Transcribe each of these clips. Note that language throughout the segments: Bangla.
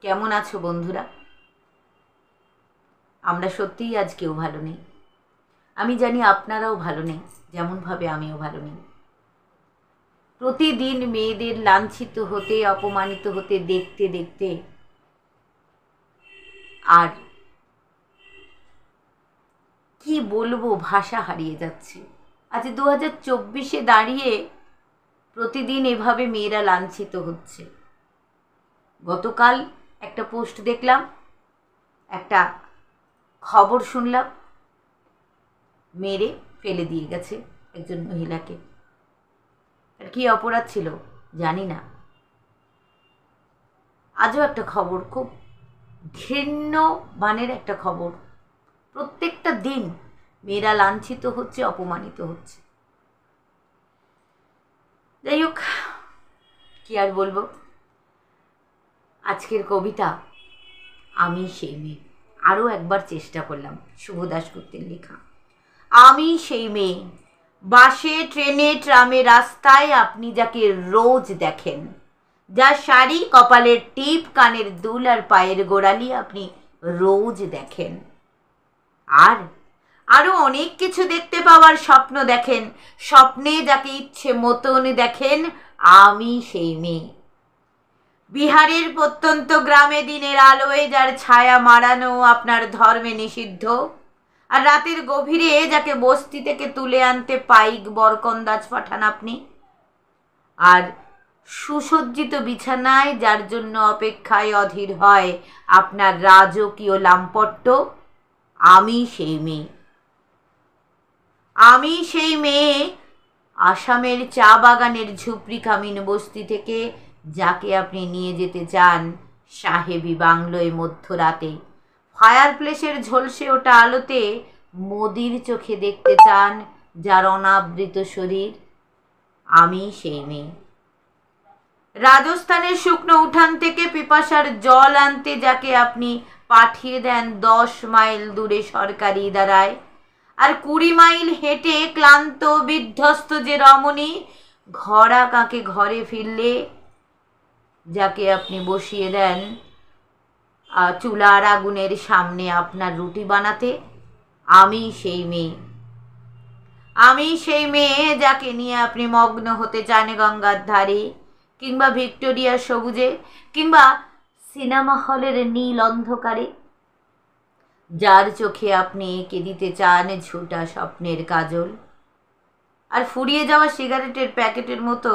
কেমন আছো বন্ধুরা? আমরা সত্যিই আজ কেউ ভালো নেই। আমি জানি আপনারাও ভালো নেই, যেমনভাবে আমিও ভালো নেই। প্রতিদিন মেয়েদের লাঞ্ছিত হতে, অপমানিত হতে দেখতে দেখতে আর কি বলবো, ভাষা হারিয়ে যাচ্ছে। আজ 2024-এ দাঁড়িয়ে প্রতিদিন এভাবে মেয়েরা লাঞ্ছিত হচ্ছে। গতকাল একটা পোস্ট দেখলাম, একটা খবর শুনলাম, মেরে ফেলে দিয়ে গেছে একজন মহিলাকে। আর কি অপরাধ ছিল জানি না। আজও একটা খবর, খুব ঘৃণ্য মানের একটা খবর। প্রত্যেকটা দিন মেয়েরা লাঞ্ছিত হচ্ছে, অপমানিত হচ্ছে। যাই হোক, কি আর বলবো। আজকের কবিতা আমি সেই মেয়ে। আরও একবার চেষ্টা করলাম, শুভ দাশগুপ্তের লেখা। আমি সেই মেয়ে, বাসে, ট্রেনে, ট্রামে, রাস্তায় আপনি যাকে রোজ দেখেন, যার শাড়ি, কপালের টিপ, কানের দুল আর পায়ের গোড়ালি আপনি রোজ দেখেন। আর আরও অনেক কিছু দেখতে পাওয়ার স্বপ্ন দেখেন। স্বপ্নে যাকে ইচ্ছে মতন দেখেন, আমি সেই মেয়ে। বিহারের প্রত্যন্ত গ্রামে দিনের আলোয় যার ছায়া মারানো আপনার ধর্মে নিষিদ্ধ, আর রাতের গভীরে যাকে বস্তি থেকে তুলে আনতে পাইক বরকন্দাজ পাঠান আপনি, আর সুসজ্জিত বিছানায় যার জন্য অপেক্ষায় অধীর হয় আপনার রাজকীয় লাম্পট্য, আমি সেই মেয়ে। আমি সেই মেয়ে, আসামের চা বাগানের ঝুপড়ি কামিন বস্তি থেকে যাকে আপনি নিয়ে যেতে চান সাহেবি বাংলোয় মধ্যরাতে, ফায়ার প্লেসের ঝলসে ওঠা আলোতে মোদির চোখে দেখতে চান যার অনাবৃত শরীর, আমি সেই মেয়ে। রাজস্থানের শুকনো উঠান থেকে পিপাসার জল আনতে যাকে আপনি পাঠিয়ে দেন 10 মাইল দূরে সরকারি দাঁড়ায়, আর 20 মাইল হেঁটে ক্লান্ত বিধ্বস্ত যে রমণী ঘরা কাকে ঘরে ফিরলে যাকে আপনি বসিয়ে দেন চুলার আগুনের সামনে আপনার রুটি বানাতে, আমি সেই মেয়ে। আমি সেই মেয়ে যাকে নিয়ে আপনি মগ্ন হতে চান গঙ্গার ধারে, কিংবা ভিক্টোরিয়ার সবুজে, কিংবা সিনেমা হলের নীল অন্ধকারে, যার চোখে আপনি এঁকে দিতে চান ঝুটা স্বপ্নের কাজল, আর ফুরিয়ে যাওয়া সিগারেটের প্যাকেটের মতো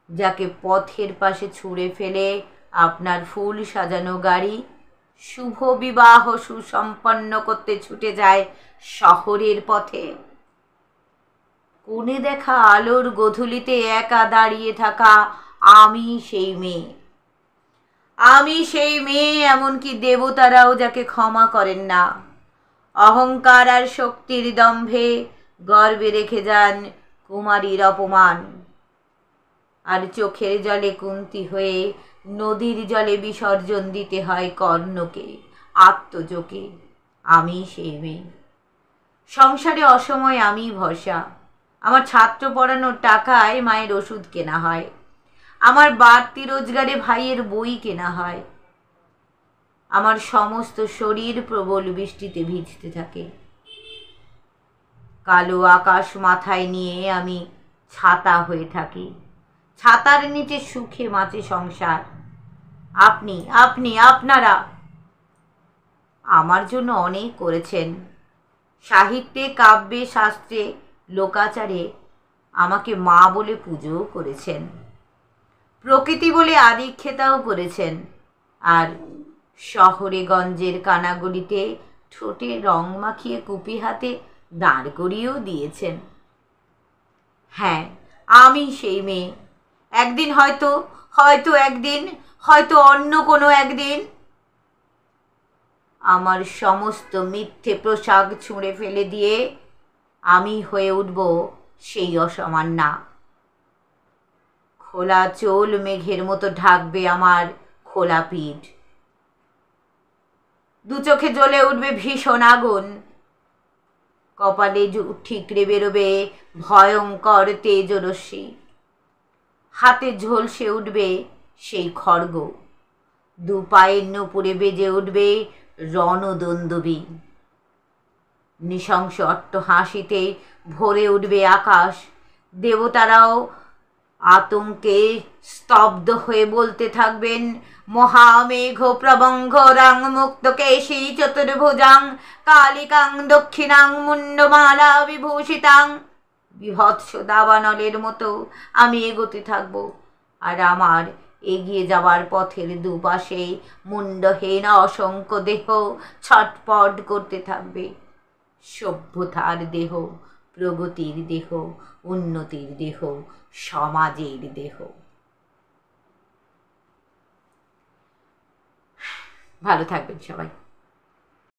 যাকে পথের পাশে ছুঁড়ে ফেলে আপনার ফুল সাজানো গাড়ি শুভ বিবাহ সুসম্পন্ন করতে ছুটে যায় শহরের পথে। কোণে দেখা আলোর গোধূলিতে একা দাঁড়িয়ে থাকা আমি সেই মেয়ে। আমি সেই মেয়ে, এমনকি দেবতারাও যাকে ক্ষমা করেন না। অহংকার আর শক্তির দম্ভে গর্বে রেখে যান কুমারীর অপমান, আর চোখের জলে কুন্তি হয়ে নদীর জলে বিসর্জন দিতে হয় কর্ণকে, আত্মজোকে, আমি সেই মেয়ে। সংসারে অসময়ে আমি ভরসা। আমার ছাত্র পড়ানোর টাকায় মায়ের ওষুধ কেনা হয়, আমার বাড়তি রোজগারে ভাইয়ের বই কেনা হয়। আমার সমস্ত শরীর প্রবল বৃষ্টিতে ভিজতে থাকে। কালো আকাশ মাথায় নিয়ে আমি ছাতা হয়ে থাকি। ছাতার নিচে সুখে বাঁচে সংসার। আপনি আপনি আপনারা আমার জন্য অনেক করেছেন। সাহিত্যে, কাব্যে, শাস্ত্রে, লোকাচারে আমাকে মা বলে পুজোও করেছেন, প্রকৃতি বলে আদিক্ষেতাও করেছেন, আর শহরে গঞ্জের কানাগলিতে ঠোঁটে রং মাখিয়ে কুপি হাতে দাঁড় করিয়েও দিয়েছেন। হ্যাঁ, আমি সেই মেয়ে। একদিন হয়তো অন্য কোনো একদিন আমার সমস্ত মিথ্যে পোশাক ছুঁড়ে ফেলে দিয়ে আমি হয়ে উঠব সেই অসামান্যা। খোলা চোল মেঘের মতো ঢাকবে আমার খোলা পিঠ। দু চোখে জ্বলে উঠবে ভীষণ আগুন। কপালে ঠিকরে বেরোবে ভয়ঙ্কর তেজরশ্মি। হাতে ঝলসে উঠবে সেই খড়গ। দু পায়ের নুপুরে বেজে উঠবে রণদন্দুবি, নৃশংস অট্টহাসিতে ভরে উঠবে আকাশ। দেবতারাও আতঙ্কে স্তব্ধ হয়ে বলতে থাকবেন, মহামেঘ প্রবঙ্ঘরাং মুক্তকেশী চতুর্ভুজাং কালিকাং দক্ষিণাং মুন্ডমালা বিভূষিতাং। বিভৎস দাবানলের মতো আমি এগোতে থাকব, আর আমার এগিয়ে যাওয়ার পথের দুপাশে মুন্ডহীন অসংখ্য দেহ ছটপট করতে থাকবে। সভ্যতার দেহ, প্রগতির দেহ, উন্নতির দেহ, সমাজের দেহ। ভালো থাকবেন সবাই।